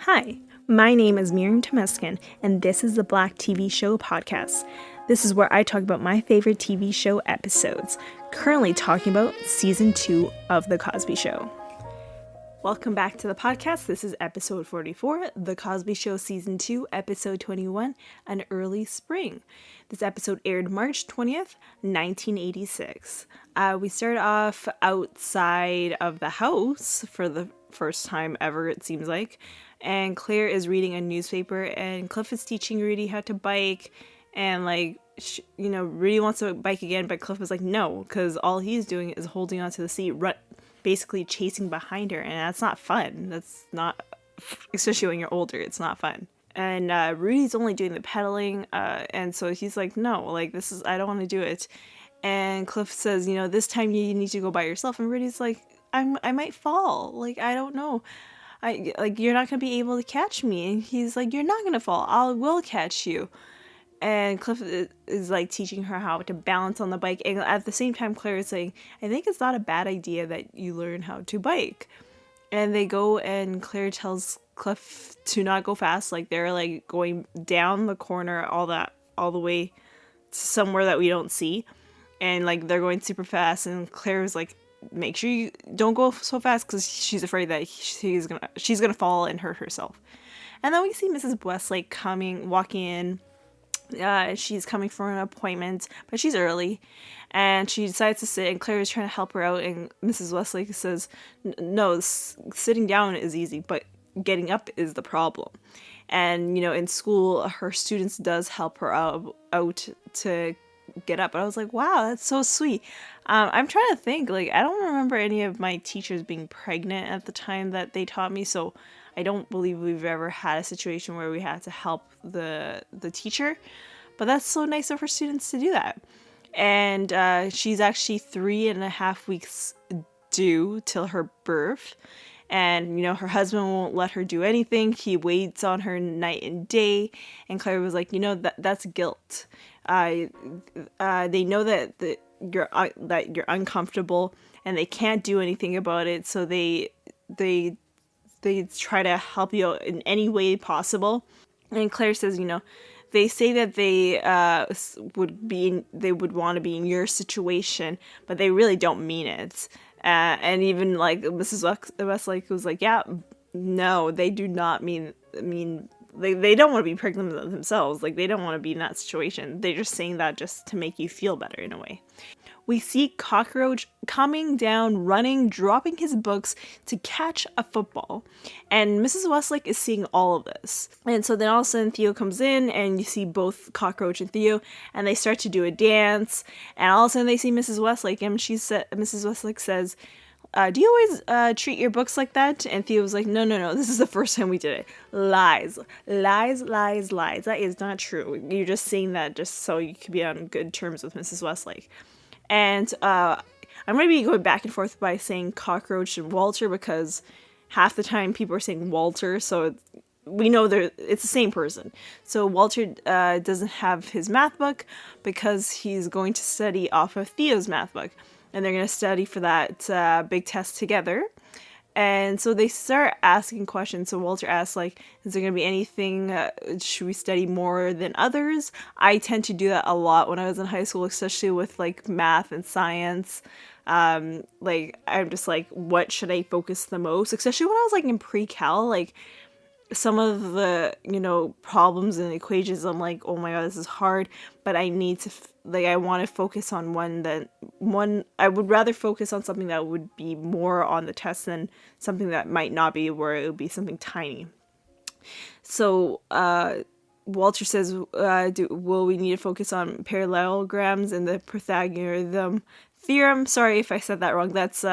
Hi, my name is Miriam Temeskin, and this is the Black TV Show podcast. This is where I talk about my favorite TV show episodes, currently talking about season 2 of The Cosby Show. Welcome back to the podcast. This is episode 44, The Cosby Show season 2, episode 21, An Early Spring. This episode aired March 20th, 1986. We start off outside of the house for the first time ever, it seems like. And Claire is reading a newspaper, and Cliff is teaching Rudy how to bike, and Rudy wants to bike again, but Cliff is like, no, because all he's doing is holding onto the seat, basically chasing behind her, and that's not fun. That's not, especially when you're older, it's not fun. And Rudy's only doing the pedaling, and so he's like, no, I don't want to do it. And Cliff says, this time you need to go by yourself, and Rudy's like, I might fall, I don't know. You're not gonna be able to catch me. And he's like, you're not gonna fall. I will catch you. And Cliff is like teaching her how to balance on the bike. And at the same time, Claire is saying, I think it's not a bad idea that you learn how to bike. And they go, and Claire tells Cliff to not go fast. They're going down the corner all the way to somewhere that we don't see. And they're going super fast. And Claire is like, make sure you don't go so fast, because she's afraid that she's gonna fall and hurt herself. And then we see Mrs. Westlake walking in. She's coming for an appointment, but she's early, and she decides to sit, and Claire is trying to help her out, and Mrs. Westlake says, no, sitting down is easy, but getting up is the problem. And in school, her students does help her out to get up. But I was like, wow, that's so sweet. I'm trying to think, I don't remember any of my teachers being pregnant at the time that they taught me, so I don't believe we've ever had a situation where we had to help the teacher. But that's so nice of her students to do that. And she's actually 3.5 weeks due till her birth. And, her husband won't let her do anything. He waits on her night and day. And Claire was like, that's guilt. They know that you're uncomfortable, and they can't do anything about it. So they try to help you out in any way possible. And Claire says, they say that they would want to be in your situation, but they really don't mean it. And even Mrs. Westlake was like, yeah, no, they do not mean they don't want to be pregnant themselves. They don't want to be in that situation. They're just saying that just to make you feel better in a way. We see Cockroach coming down, running, dropping his books to catch a football. And Mrs. Westlake is seeing all of this. And so then all of a sudden Theo comes in, and you see both Cockroach and Theo, and they start to do a dance. And all of a sudden they see Mrs. Westlake, and Mrs. Westlake says, do you always treat your books like that? And Theo was like, no, this is the first time we did it. Lies. That is not true. You're just saying that just so you could be on good terms with Mrs. Westlake. And I'm going to be going back and forth by saying Cockroach and Walter, because half the time people are saying Walter, so we know it's the same person. So Walter doesn't have his math book because he's going to study off of Theo's math book. And they're going to study for that big test together. And so they start asking questions. So Walter asks, is there going to be anything, should we study more than others? I tend to do that a lot when I was in high school, especially with, math and science. I'm just what should I focus the most? Especially when I was, in pre-cal, some of the, problems and equations, I'm like, oh my God, this is hard. But I need to, I want to focus on I would rather focus on something that would be more on the test than something that might not be, where it would be something tiny. So, Walter says, will we need to focus on parallelograms and the Pythagorean theorem? Sorry if I said that wrong. That's,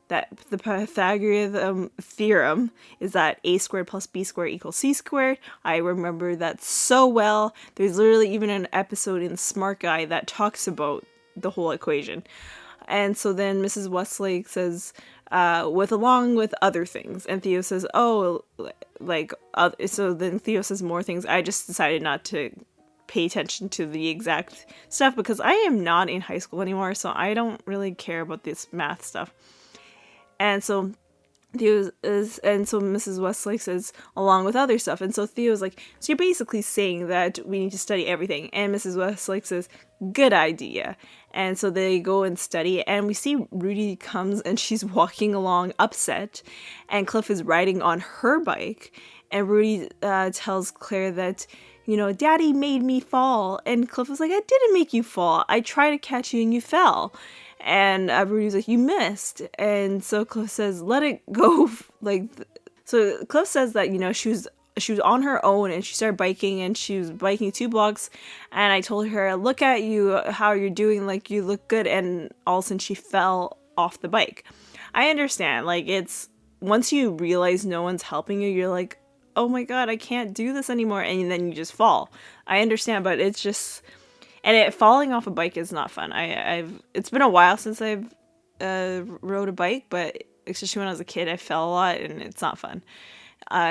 that the Pythagorean theorem is that a squared plus b squared equals c squared. I remember that so well. There's literally even an episode in Smart Guy that talks about the whole equation. And so then Mrs. Westlake says, along with other things. And Theo says, so then Theo says more things. I just decided not to pay attention to the exact stuff because I am not in high school anymore, so I don't really care about this math stuff. And so And so Mrs. Westlake says, along with other stuff. And so Theo's like, so you're basically saying that we need to study everything. And Mrs. Westlake says, good idea. And so they go and study, and we see Rudy comes and she's walking along upset, and Cliff is riding on her bike. And Rudy tells Claire that, Daddy made me fall. And Cliff was like, I didn't make you fall. I tried to catch you and you fell. And Rudy's like, you missed. And so Cliff says, let it go. So Cliff says that, she was on her own and she started biking, and she was biking 2 blocks. And I told her, look at you, how you're doing, like you look good. And all of a sudden she fell off the bike. I understand. It's once you realize no one's helping you, you're like, oh my God, I can't do this anymore. And then you just fall. I understand, but it's just, and falling off a bike is not fun. It's been a while since I've rode a bike, but especially when I was a kid, I fell a lot, and it's not fun.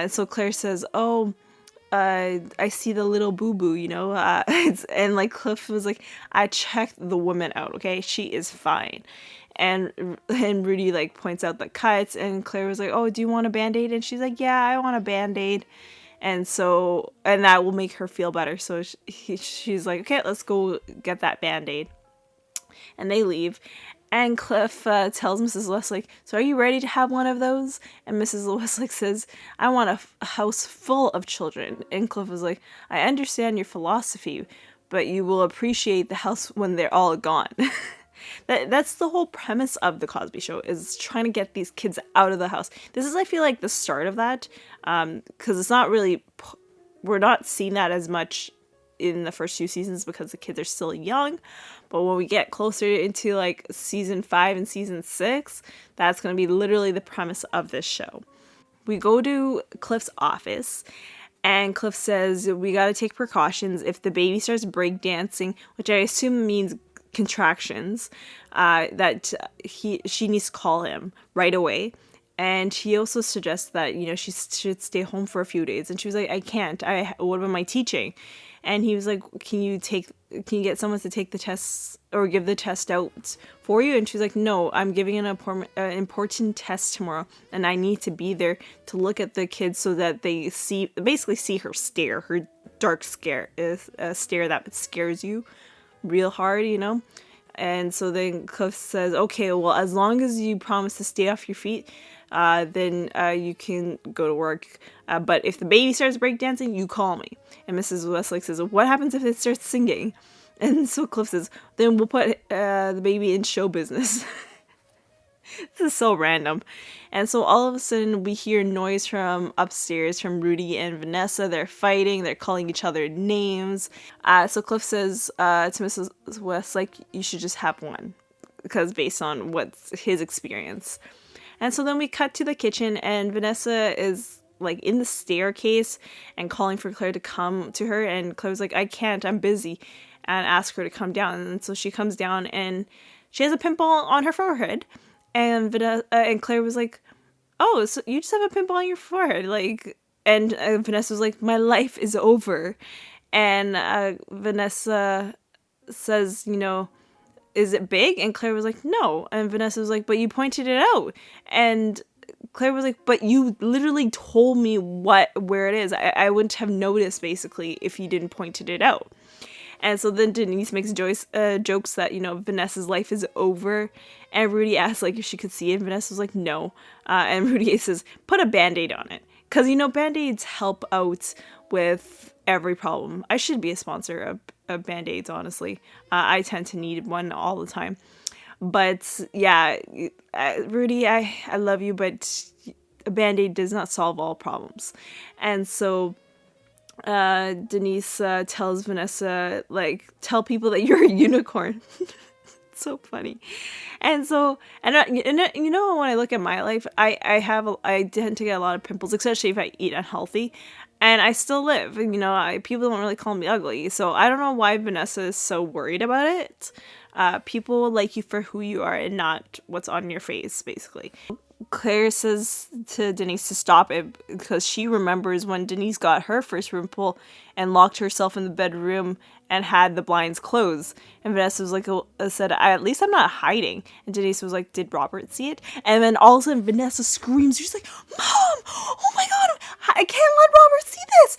So Claire says, I see the little boo-boo, and Cliff was like, I checked the woman out, okay? She is fine. And Rudy points out the cuts, and Claire was like, oh, do you want a Band-Aid? And she's like, yeah, I want a Band-Aid. And that will make her feel better. So she's like, okay, let's go get that Band-Aid. And they leave. And Cliff tells Mrs. Westlake, so are you ready to have one of those? And Mrs. Westlake says, I want a house full of children. And Cliff was like, I understand your philosophy, but you will appreciate the house when they're all gone. That's the whole premise of the Cosby Show, is trying to get these kids out of the house. This is, I feel like, the start of that, because it's not really, we're not seeing that as much in the first 2 seasons because the kids are still young. But when we get closer into season 5 and season 6, that's going to be literally the premise of this show. We go to Cliff's office, and Cliff says we got to take precautions if the baby starts breakdancing, which I assume means contractions, that she needs to call him right away. And he also suggests that she should stay home for a few days. And she was like, I can't. What about my teaching? And he was like, can you get someone to take the tests or give the test out for you? And she's like, no, I'm giving an important test tomorrow, and I need to be there to look at the kids so that they basically see her stare, her dark stare that scares you real hard, And so then Cliff says, okay, well, as long as you promise to stay off your feet, then you can go to work. But if the baby starts breakdancing, you call me. And Mrs. Westlake says, what happens if it starts singing? And so Cliff says, then we'll put the baby in show business. This is so random. And so all of a sudden we hear noise from upstairs from Rudy and Vanessa. They're fighting. They're calling each other names. So Cliff says to Mrs. Westlake, you should just have one, because based on what's his experience. And so then we cut to the kitchen, and Vanessa is in the staircase and calling for Claire to come to her. And Claire's like, I can't, I'm busy, and ask her to come down. And so she comes down, and she has a pimple on her forehead. And Claire was like, oh, so you just have a pimple on your forehead. And Vanessa was like, my life is over. And Vanessa says, is it big? And Claire was like, no. And Vanessa was like, but you pointed it out. And Claire was like, but you literally told me where it is. I wouldn't have noticed, basically, if you didn't pointed it out. And so then Denise makes jokes that, Vanessa's life is over. And Rudy asks, if she could see it. And Vanessa was like, no. And Rudy says, put a Band-Aid on it. Because, Band-Aids help out with every problem. I should be a sponsor of Band-Aids, honestly. I tend to need one all the time. But, yeah, Rudy, I love you, but a Band-Aid does not solve all problems. And so Denise tells Vanessa, tell people that you're a unicorn. It's so funny. And so, and when I look at my life, I tend to get a lot of pimples, especially if I eat unhealthy, and I still live. People don't really call me ugly, so I don't know why Vanessa is so worried about it. People like you for who you are and not what's on your face, basically. Claire says to Denise to stop it because she remembers when Denise got her first pimple and locked herself in the bedroom and had the blinds closed. And Vanessa was like, said, at least I'm not hiding. And Denise was like, did Robert see it? And then all of a sudden Vanessa screams. She's like, Mom, oh my God, I can't let Robert see this.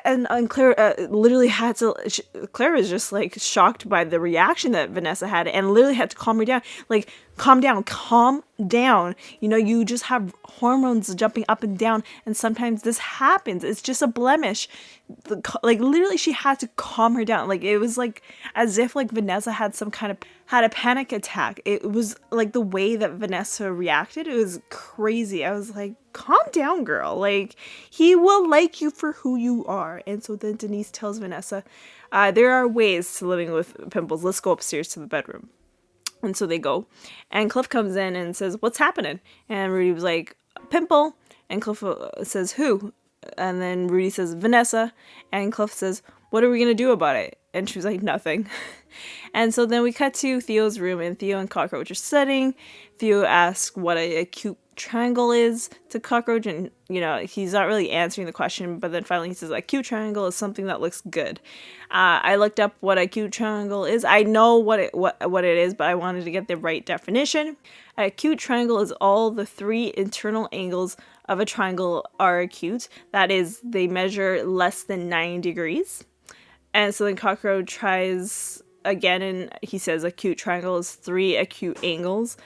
And Claire literally had to, Claire was just like shocked by the reaction that Vanessa had and literally had to calm her down. Like, calm down. You know, you just have hormones jumping up and down, and sometimes this happens. It's just a blemish. Like, literally, she had to calm her down. Like, it was like as if like Vanessa had a panic attack. It was like the way that Vanessa reacted. It was crazy. I was like, calm down, girl. Like, he will like you for who you are. And so then Denise tells Vanessa, there are ways to living with pimples. Let's go upstairs to the bedroom. And so they go, and Cliff comes in and says, what's happening? And Rudy was like, pimple. And Cliff says, who? And then Rudy says, Vanessa. And Cliff says, what are we going to do about it? And she was like, nothing. And so then we cut to Theo's room, and Theo and Cockroach are sitting. Theo asks what an acute triangle is to Cockroach, and you know, he's not really answering the question, but then finally he says acute triangle is something that looks good. I looked up what acute triangle is. I know what it is, but I wanted to get the right definition. An acute triangle is all the three internal angles of a triangle are acute. That is, they measure less than 9 degrees. And so then Cockroach tries again, and he says acute triangle is 3 acute angles.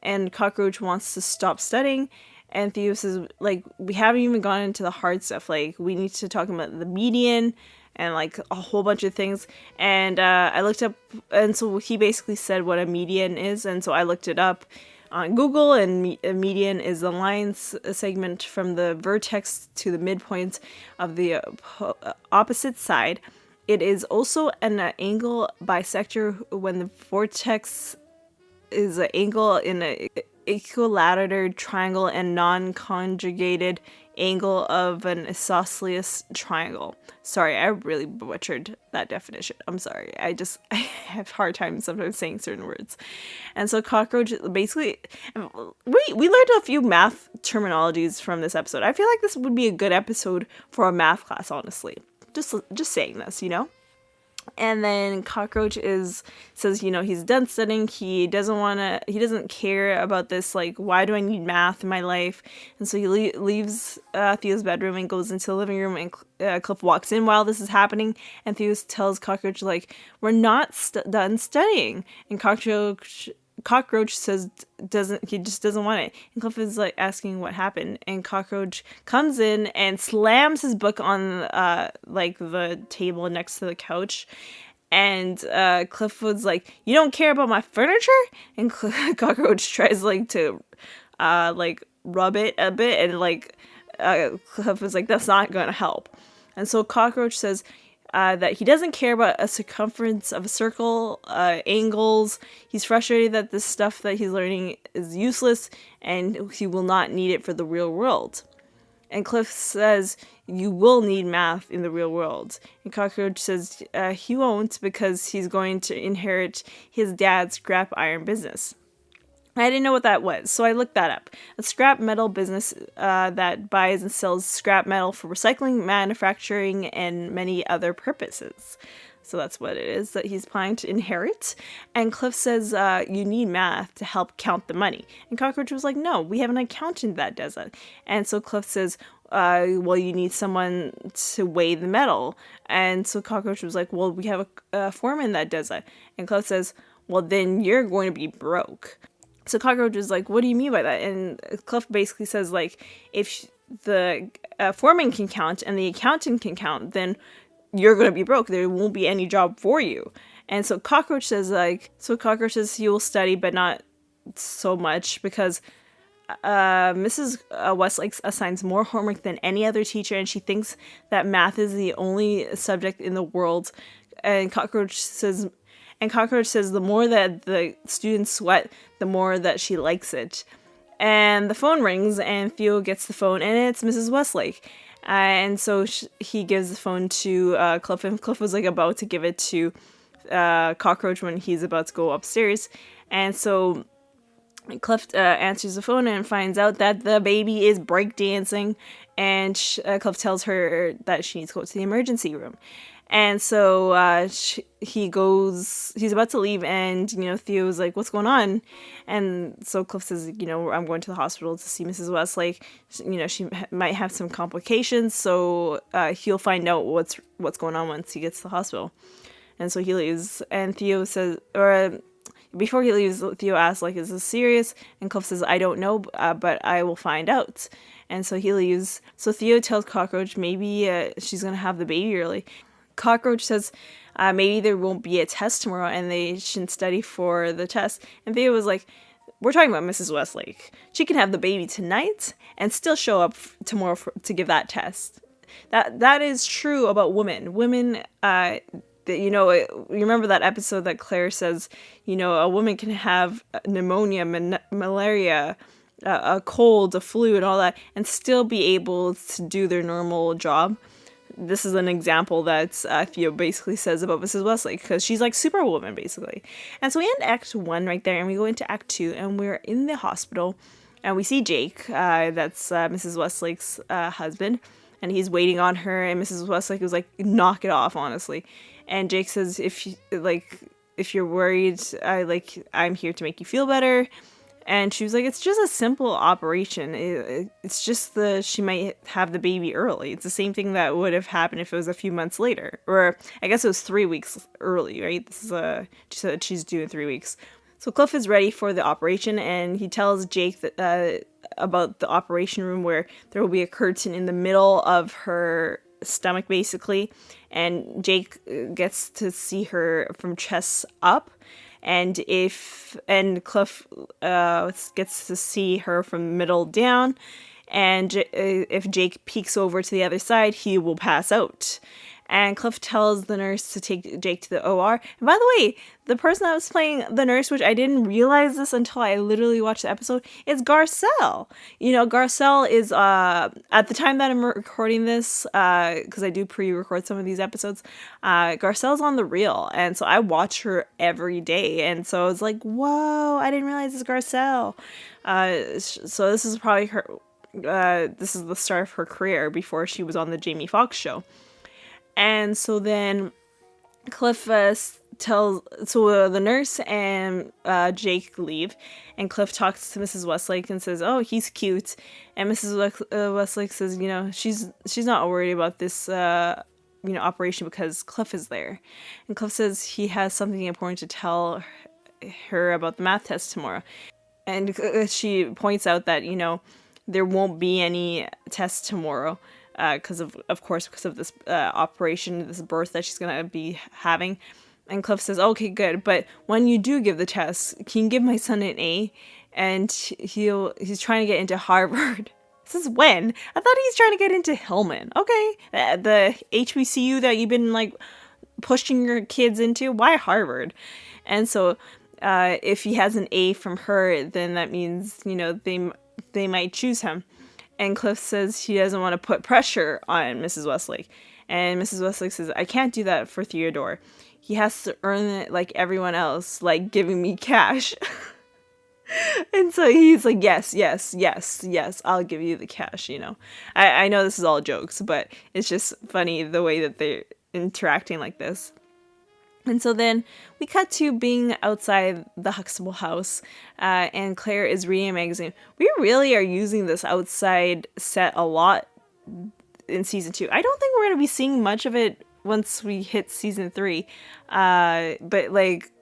And Cockroach wants to stop studying. And Theo says, like, we haven't even gone into the hard stuff. Like, we need to talk about the median and, like, a whole bunch of things. And I looked up, and so he basically said what a median is. And so I looked it up on Google, and a median is the line segment from the vertex to the midpoint of the opposite side. It is also an angle bisector when the vortex is an angle in an equilateral triangle and non-conjugated angle of an isosceles triangle. Sorry, I really butchered that definition. I'm sorry. I have a hard time sometimes saying certain words. And so Cockroach, basically, we learned a few math terminologies from this episode. I feel like this would be a good episode for a math class, honestly. Just saying this, you know? And then Cockroach says, you know, he's done studying. He doesn't care about this. Like, why do I need math in my life? And so he leaves Theo's bedroom and goes into the living room, and Cliff walks in while this is happening. And Theo tells Cockroach, like, we're not done studying. And Cockroach says he just doesn't want it. And Cliff is like asking what happened, and Cockroach comes in and slams his book on like the table next to the couch. And Cliff was like, you don't care about my furniture? And Cockroach tries like to like rub it a bit, and like Cliff was like, that's not gonna help. And so Cockroach says that he doesn't care about a circumference of a circle, angles. He's frustrated that this stuff that he's learning is useless, and he will not need it for the real world. And Cliff says, you will need math in the real world. And Cockroach says he won't, because he's going to inherit his dad's scrap iron business. I didn't know what that was, so I looked that up. A scrap metal business that buys and sells scrap metal for recycling, manufacturing, and many other purposes. So that's what it is that he's planning to inherit. And Cliff says, you need math to help count the money. And Cockroach was like, no, we have an accountant that does it. And so Cliff says, well, you need someone to weigh the metal. And so Cockroach was like, well, we have a foreman that does it. And Cliff says, well, then you're going to be broke. So Cockroach is like, what do you mean by that? And Cliff basically says, like, if the foreman can count and the accountant can count, then you're going to be broke. There won't be any job for you. And so Cockroach says, he will study, but not so much, because Mrs. Westlake assigns more homework than any other teacher, and she thinks that math is the only subject in the world. And Cockroach says the more that the students sweat, the more that she likes it. And the phone rings, and Theo gets the phone, and it's Mrs. Westlake. And so he gives the phone to Cliff, and Cliff was like about to give it to Cockroach when he's about to go upstairs. And so Cliff answers the phone and finds out that the baby is breakdancing, and Cliff tells her that she needs to go to the emergency room. And so he's about to leave, and, Theo's like, what's going on? And so Cliff says, I'm going to the hospital to see Mrs. Westlake. She might have some complications, so he'll find out what's going on once he gets to the hospital. And so he leaves, and Theo says, before he leaves, Theo asks, like, is this serious? And Cliff says, I don't know, but I will find out. And so he leaves. So Theo tells Cockroach maybe she's going to have the baby early. Cockroach says maybe there won't be a test tomorrow and they shouldn't study for the test. And Theo was like, we're talking about Mrs. Westlake. She can have the baby tonight and still show up tomorrow to give that test. That is true about women. Women, you remember that episode that Claire says, a woman can have pneumonia, malaria, a cold, a flu, and all that, and still be able to do their normal job. This is an example that Theo basically says about Mrs. Westlake, because she's like Superwoman, basically. And so we end Act 1 right there, and we go into Act 2, and we're in the hospital, and we see Jake, that's Mrs. Westlake's husband, and he's waiting on her, and Mrs. Westlake was like, knock it off, honestly. And Jake says, if you're worried, I'm here to make you feel better. And she was like, it's just a simple operation. It's just she might have the baby early. It's the same thing that would have happened if it was a few months later. Or I guess it was 3 weeks early, right? This is she said she's due in 3 weeks. So Cliff is ready for the operation, and he tells Jake that, about the operation room, where there will be a curtain in the middle of her stomach, basically. And Jake gets to see her from chest up. And Cliff gets to see her from middle down, and if Jake peeks over to the other side, he will pass out. And Cliff tells the nurse to take Jake to the OR. And by the way, the person that was playing the nurse, which I didn't realize this until I literally watched the episode, is Garcelle. Garcelle is, at the time that I'm recording this, because I do pre-record some of these episodes, Garcelle's on The Real. And so I watch her every day. And so I was like, whoa, I didn't realize it's Garcelle. So this is probably her, this is the start of her career before she was on the Jamie Foxx show. And so then Cliff tells the nurse and Jake leave, and Cliff talks to Mrs. Westlake and says, oh, he's cute. And Mrs. Westlake says, she's not worried about this operation because Cliff is there. And Cliff says he has something important to tell her about the math test tomorrow. And she points out that there won't be any tests tomorrow. Because of this operation, this birth that she's going to be having. And Cliff says, okay, good. But when you do give the test, can you give my son an A? And he's trying to get into Harvard. This is when? I thought he's trying to get into Hillman. Okay. The HBCU that you've been pushing your kids into. Why Harvard? And so if he has an A from her, then that means, they might choose him. And Cliff says he doesn't want to put pressure on Mrs. Westlake. And Mrs. Westlake says, I can't do that for Theodore. He has to earn it like everyone else, like giving me cash. And so he's like, yes, I'll give you the cash, I know this is all jokes, but it's just funny the way that they're interacting like this. And so then we cut to being outside the Huxtable house, and Claire is reading a magazine. We really are using this outside set a lot in season 2. I don't think we're going to be seeing much of it once we hit season 3. But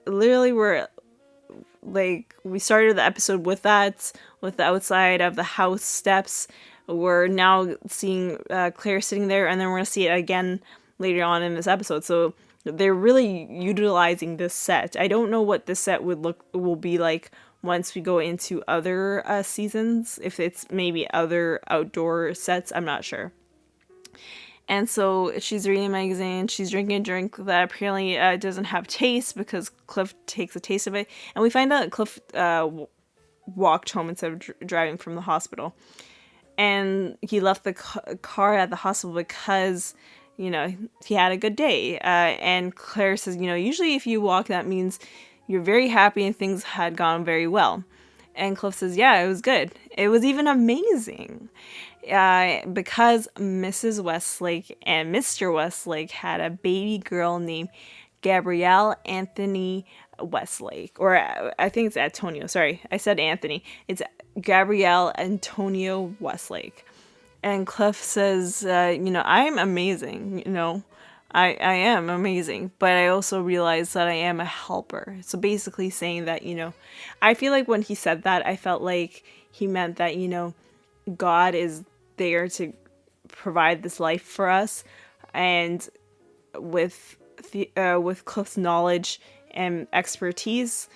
literally we started the episode with that, with the outside of the house steps. We're now seeing Claire sitting there, and then we're going to see it again later on in this episode. So they're really utilizing this set. I don't know what this set will be like once we go into other seasons. If it's maybe other outdoor sets, I'm not sure. And so she's reading a magazine. She's drinking a drink that apparently doesn't have taste because Cliff takes a taste of it. And we find out that Cliff walked home instead of driving from the hospital. And he left the car at the hospital because he had a good day. And Claire says, usually if you walk, that means you're very happy and things had gone very well. And Cliff says, yeah, it was good. It was even amazing. Because Mrs. Westlake and Mr. Westlake had a baby girl named Gabrielle Anthony Westlake. Or I think it's Antonio. Sorry, I said Anthony. It's Gabrielle Antonio Westlake. And Cliff says, I'm amazing, I am amazing, but I also realize that I am a helper. So basically saying that, I feel like when he said that, I felt like he meant that, God is there to provide this life for us. And with Cliff's knowledge and expertise,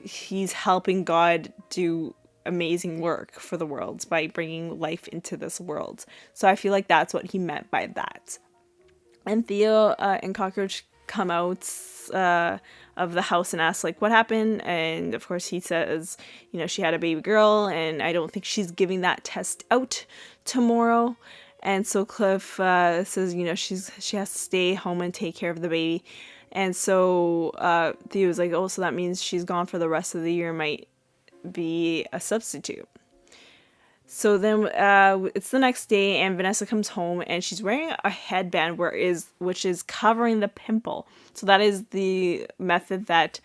he's helping God do amazing work for the world by bringing life into this world. So I feel like that's what he meant by that. And Theo and Cockroach come out of the house and ask, like, what happened? And of course he says, she had a baby girl and I don't think she's giving that test out tomorrow. And so Cliff says, she has to stay home and take care of the baby. And so Theo's like, oh, so that means she's gone for the rest of the year, might be a substitute. So then it's the next day and Vanessa comes home and she's wearing a headband which is covering the pimple. So that is the method that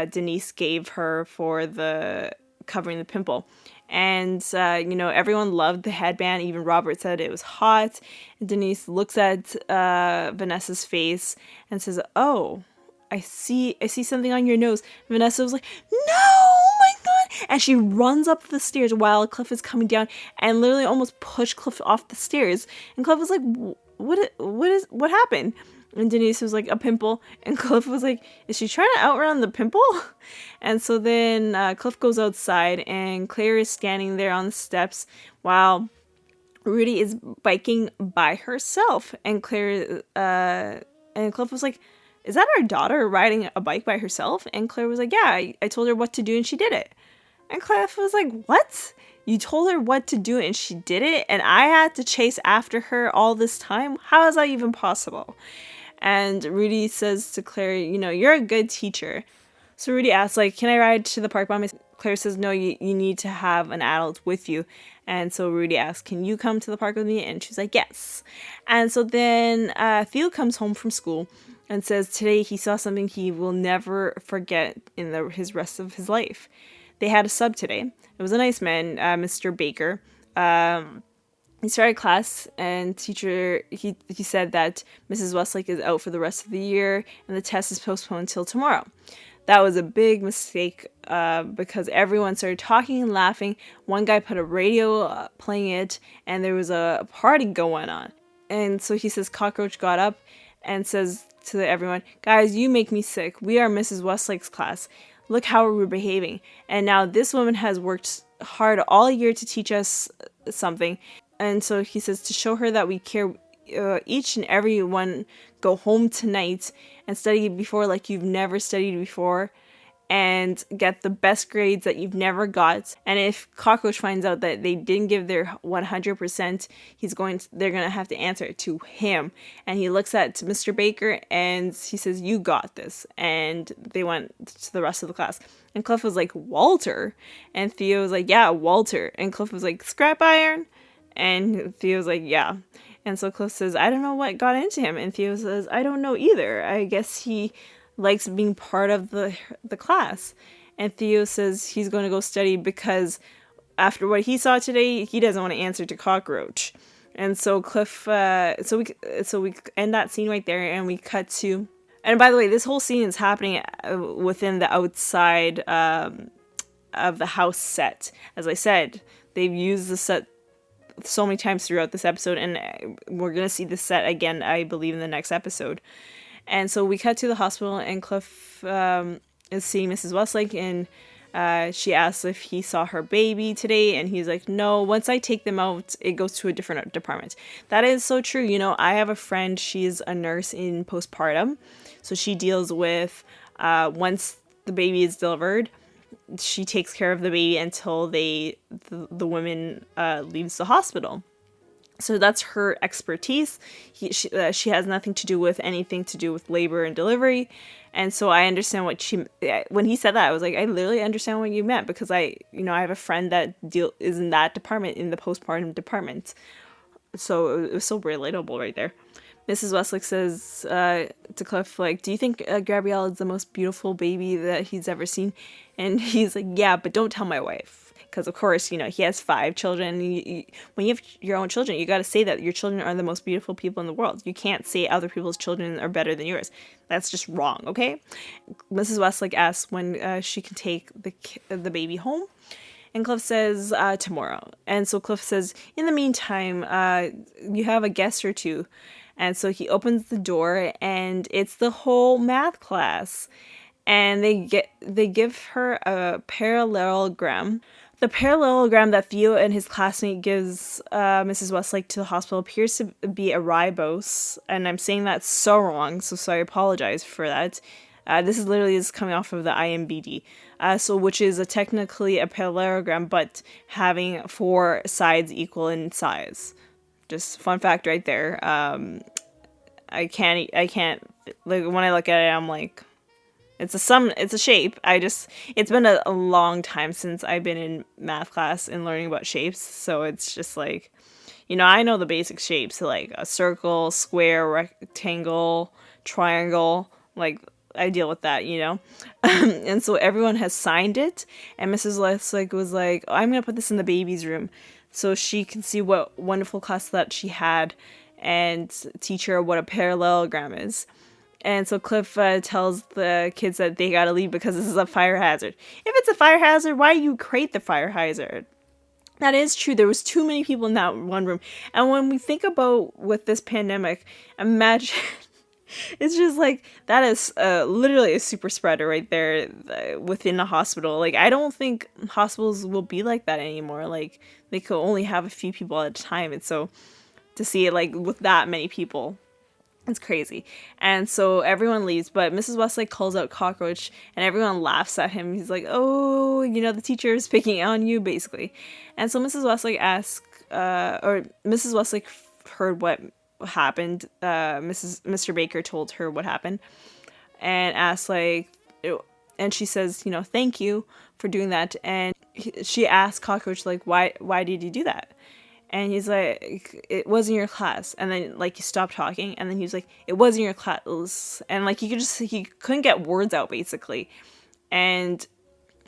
Denise gave her for the covering the pimple. And, everyone loved the headband. Even Robert said it was hot. And Denise looks at Vanessa's face and says, oh, I see something on your nose. Vanessa was like, no, oh my God. And she runs up the stairs while Cliff is coming down and literally almost pushed Cliff off the stairs. And Cliff was like, what happened? And Denise was like, a pimple. And Cliff was like, is she trying to outrun the pimple? And so then Cliff goes outside and Claire is standing there on the steps while Rudy is biking by herself. And Cliff was like, is that our daughter riding a bike by herself? And Claire was like, yeah, I told her what to do and she did it. And Cliff was like, what? You told her what to do and she did it? And I had to chase after her all this time? How is that even possible? And Rudy says to Claire, you're a good teacher. So Rudy asks, like, can I ride to the park by myself? Claire says, no, you need to have an adult with you. And so Rudy asks, can you come to the park with me? And she's like, yes. And so then Theo comes home from school and says today he saw something he will never forget in his rest of his life. They had a sub today. It was a nice man, Mr. Baker. He started class and teacher, he said that Mrs. Westlake is out for the rest of the year and the test is postponed until tomorrow. That was a big mistake because everyone started talking and laughing. One guy put a radio playing it and there was a party going on. And so he says Cockroach got up and says to everyone, guys, you make me sick. We are Mrs. Westlake's class. Look how we're behaving. And now this woman has worked hard all year to teach us something. And so he says to show her that we care, each and every one go home tonight and study before like you've never studied before and get the best grades that you've never got. And if Cockroach finds out that they didn't give their 100%, they're going to have to answer it to him. And he looks at Mr. Baker and he says, you got this. And they went to the rest of the class. And Cliff was like, Walter? And Theo was like, yeah, Walter. And Cliff was like, scrap iron? And Theo was like, yeah. And so Cliff says, I don't know what got into him. And Theo says, I don't know either. I guess he likes being part of the class. And Theo says he's going to go study because after what he saw today, he doesn't want to answer to Cockroach. And so Cliff, so we end that scene right there and we cut to, and by the way, this whole scene is happening within the outside of the house set. As I said, they've used the set so many times throughout this episode, and we're going to see the set again, I believe, in the next episode. And so we cut to the hospital, and Cliff is seeing Mrs. Westlake, and she asks if he saw her baby today, and he's like, no, once I take them out, it goes to a different department. That is so true. You know, I have a friend, she's a nurse in postpartum, so she deals with, once the baby is delivered, she takes care of the baby until the woman leaves the hospital. So that's her expertise. She has nothing to do with anything to do with labor and delivery. And so I understand when he said that, I was like, I literally understand what you meant, because I have a friend that is in that department, in the postpartum department. So it was so relatable right there. Mrs. Westlake says to Cliff, like, do you think Gabrielle is the most beautiful baby that he's ever seen? And he's like, yeah, but don't tell my wife. Because, of course, he has 5 children. When you have your own children, you got to say that your children are the most beautiful people in the world. You can't say other people's children are better than yours. That's just wrong, okay? Mrs. Westlake asks when she can take the baby home. And Cliff says, tomorrow. And so Cliff says, in the meantime, you have a guest or two. And so he opens the door, and it's the whole math class. And they give her a parallelogram. The parallelogram that Theo and his classmate gives Mrs. Westlake to the hospital appears to be a ribose, and I'm saying that so wrong, so I apologize for that. This is literally coming off of the IMBD, which is technically a parallelogram, but having 4 sides equal in size. Just fun fact right there. I can't like, when I look at it, I'm like, it's a shape. It's been a long time since I've been in math class and learning about shapes. So it's just like, I know the basic shapes, like a circle, square, rectangle, triangle, like I deal with that, and so everyone has signed it. And Mrs. Westlake was like, I'm going to put this in the baby's room so she can see what wonderful class that she had and teach her what a parallelogram is. And so Cliff tells the kids that they gotta leave because this is a fire hazard. If it's a fire hazard, why do you create the fire hazard? That is true. There was too many people in that one room. And when we think about with this pandemic, imagine it's just like, that is literally a super spreader right there within a hospital. Like, I don't think hospitals will be like that anymore. Like, they could only have a few people at a time. And so to see it like with that many people, it's crazy. And so everyone leaves, but Mrs. Westlake calls out Cockroach, and everyone laughs at him. He's like, oh, the teacher is picking on you, basically. And so Mrs. Westlake Mrs. Westlake heard what happened. Mr. Baker told her what happened, and asked, like, and she says, thank you for doing that. And she asked Cockroach, like, why did you do that? And he's like, it wasn't your class. And then, like, he stopped talking. And then he was like, it wasn't your class. And, like, he couldn't get words out, basically. And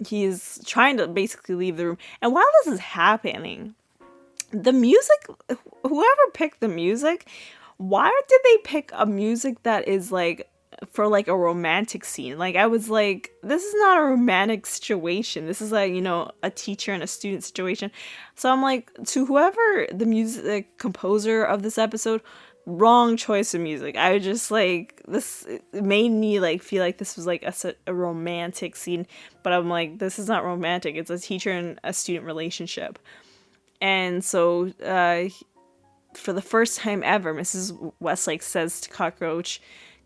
he's trying to basically leave the room. And while this is happening, the music, whoever picked the music, why did they pick a music that is, like, for, like, a romantic scene? Like, I was like, this is not a romantic situation. This is, like, a teacher and a student situation. So I'm like, to whoever the music composer of this episode, wrong choice of music. I just, like, this made me, like, feel like this was, like, a romantic scene. But I'm like, this is not romantic. It's a teacher and a student relationship. And so, for the first time ever, Mrs. Westlake says to Cockroach,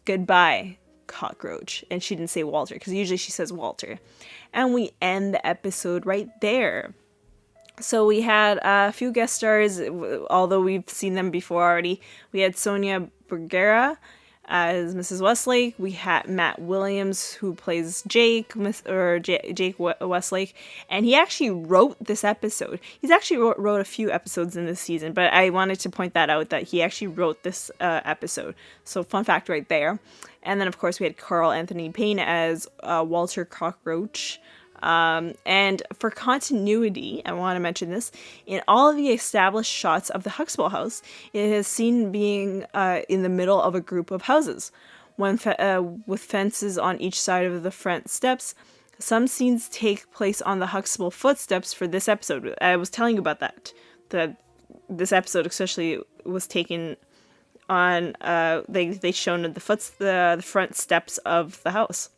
goodbye, Cockroach. And she didn't say Walter, because usually she says Walter. And we end the episode right there. So we had a few guest stars, although we've seen them before already. We had Sonia Bergera as Mrs. Westlake. We had Matt Williams, who plays Jake Westlake, and he actually wrote this episode. He's actually wrote a few episodes in this season, but I wanted to point that out, that he actually wrote this episode. So fun fact right there. And then, of course, we had Carl Anthony Payne as Walter Cockroach. And for continuity, I want to mention this, in all of the established shots of the Huxtable house, it is seen being in the middle of a group of houses, with fences on each side of the front steps. Some scenes take place on the Huxtable footsteps for this episode. I was telling you about that this episode especially was taken on, they shown the front steps of the house.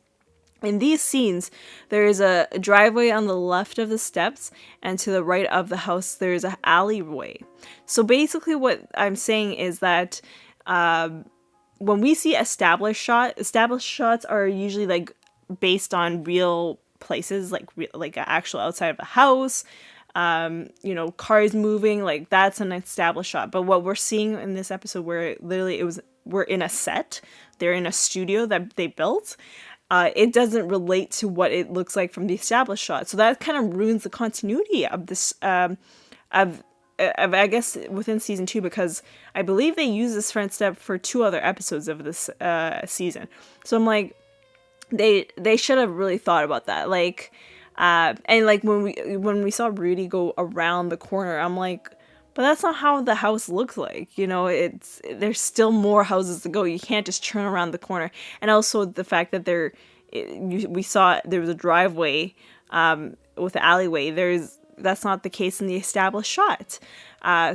In these scenes, there is a driveway on the left of the steps, and to the right of the house, there is an alleyway. So basically what I'm saying is that when we see established shots are usually, like, based on real places, like actual outside of a house, cars moving, like that's an established shot. But what we're seeing in this episode, where literally we're in a set, they're in a studio that they built, it doesn't relate to what it looks like from the established shot. So that kind of ruins the continuity of this, of I guess within season 2, because I believe they use this front step for 2 other episodes of this season. So I'm like, they should have really thought about that. Like, and like when we saw Rudy go around the corner, I'm like, but that's not how the house looks like. There's still more houses to go. You can't just turn around the corner. And also the fact that we saw there was a driveway with the alleyway. That's not the case in the established shot.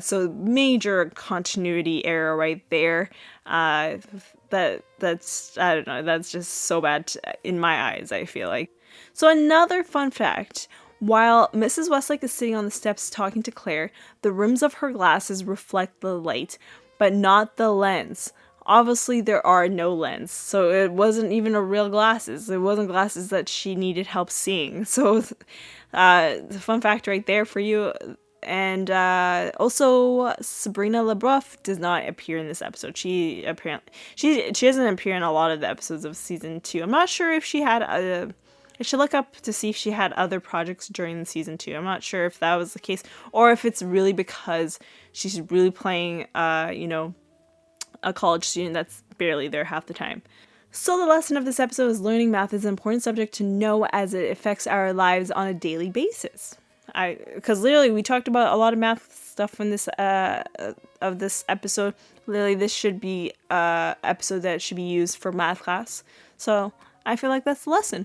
So major continuity error right there. That's I don't know. That's just so bad in my eyes, I feel like. So another fun fact. While Mrs. Westlake is sitting on the steps talking to Claire, the rims of her glasses reflect the light, but not the lens. Obviously, there are no lens, so it wasn't even a real glasses. It wasn't glasses that she needed help seeing. So, the fun fact right there for you. And also, Sabrina LaBeouf does not appear in this episode. She doesn't appear in a lot of the episodes of season 2. I'm not sure if she had I should look up to see if she had other projects during season 2. I'm not sure if that was the case, or if it's really because she's really playing, a college student that's barely there half the time. So the lesson of this episode is learning math is an important subject to know as it affects our lives on a daily basis. Because literally we talked about a lot of math stuff in this of this episode. Literally, this should be a episode that should be used for math class. So I feel like that's the lesson.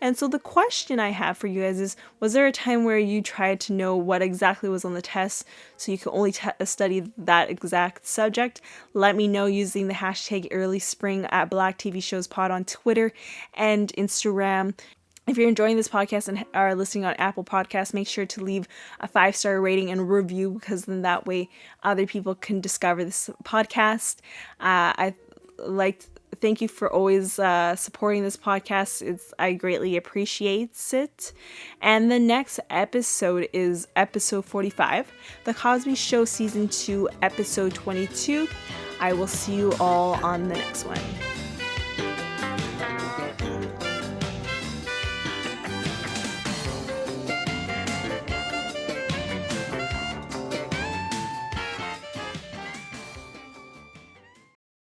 And so the question I have for you guys is, was there a time where you tried to know what exactly was on the test so you could only study that exact subject? Let me know using the hashtag #earlyspring at Black TV Shows Pod on Twitter and Instagram. If you're enjoying this podcast and are listening on Apple Podcasts, make sure to leave a 5-star rating and review, because then that way other people can discover this podcast. Thank you for always supporting this podcast. I greatly appreciate it. And the next episode is episode 45, The Cosby Show Season 2, episode 22. I will see you all on the next one.